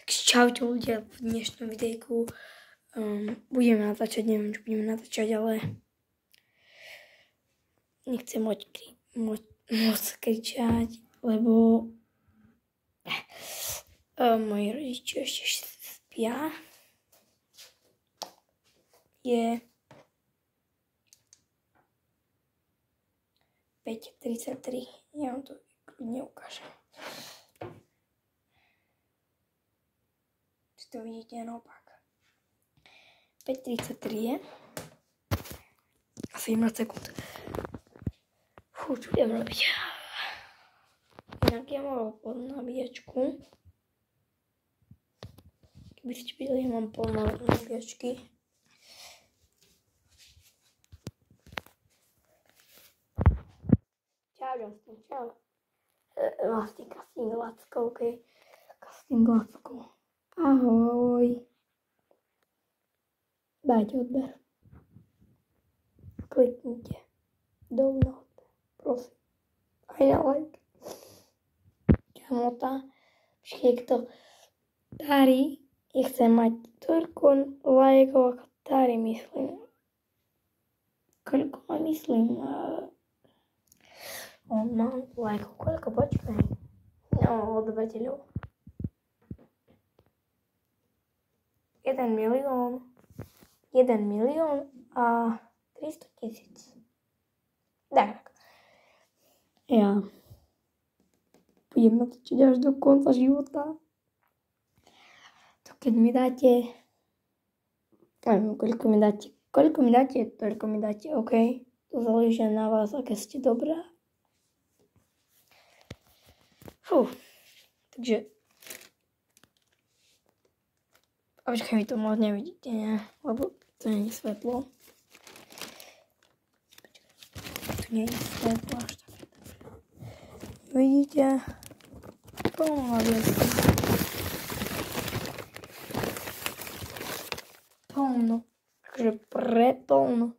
Čaute ľudia, v dnešnom videjku budeme natáčať, neviem čo budeme natáčať, ale nechcem moc kričať, lebo moji rodičia ešte spia. Je 5:33, ja vám to kľudne ukážem. To vidíte naopak. 5:33 je. A 17 sekúnd. Fú, čo budem robiť? Inak ja mám pod nabíjačku. Keby ste videli, ja mám plno nabíjačky. Čau, Justin, čau. Vlastne casting lacko, okej. Casting lacko. Ahoj. Dajte odber. Kliknite. Download. Prosím. Aj na like. Kamota. Všetky, kto Tari, ja chcem mať toľko lajkov, ako Tari, myslím. Koľko má, myslím? On má lajkov. Koľko? Počkaj. No, odovateľov. 1 milión a 300 000. Tak. Ja budem natáčať až do konca života. To keď mi dáte, neviem, koľko mi dáte, toľko mi dáte, OK? To záleží na vás, aké ste dobrá. Fú, takže a počkaj, vy to moc nevidíte, ne? Lebo to nie je svetlo. Tu nie je svetlo až také. Vidíte? Plno nabíjačky. Plno. Takže preplno.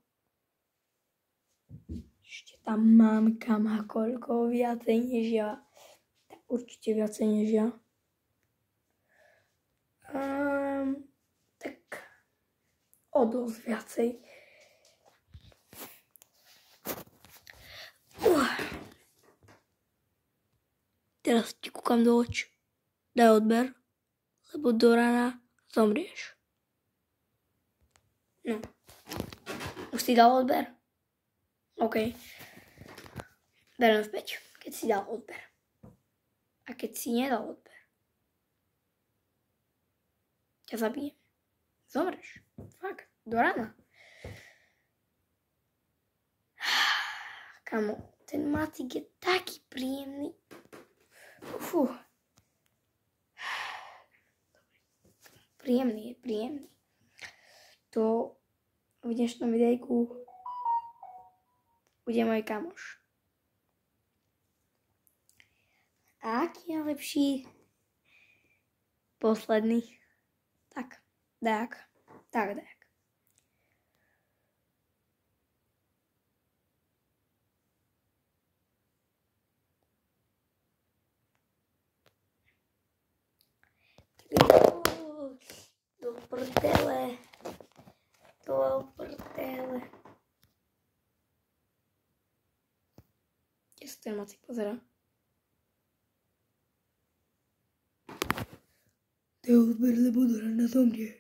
Ešte tam mamka má koľko viacej než ja. Určite viacej než ja. Tak o dosť viacej. Teraz ti kúkam do očí. Daj odber, lebo do rána zomrieš. No. Už si dal odber? OK. Berem späť, keď si dal odber. A keď si nedal odber, ťa zabijem. Zomreš. Fakt. Do rána. Kamo, ten macík je taký príjemný. Fú. Príjemný je príjemný. To v dnešnom videjku bude môj kamoš. A aký je lepší? Posledný. Tak, dajak. Do prdele. Kde sa ten macík pozerá? Daj odber, lebo do rána zomrieš.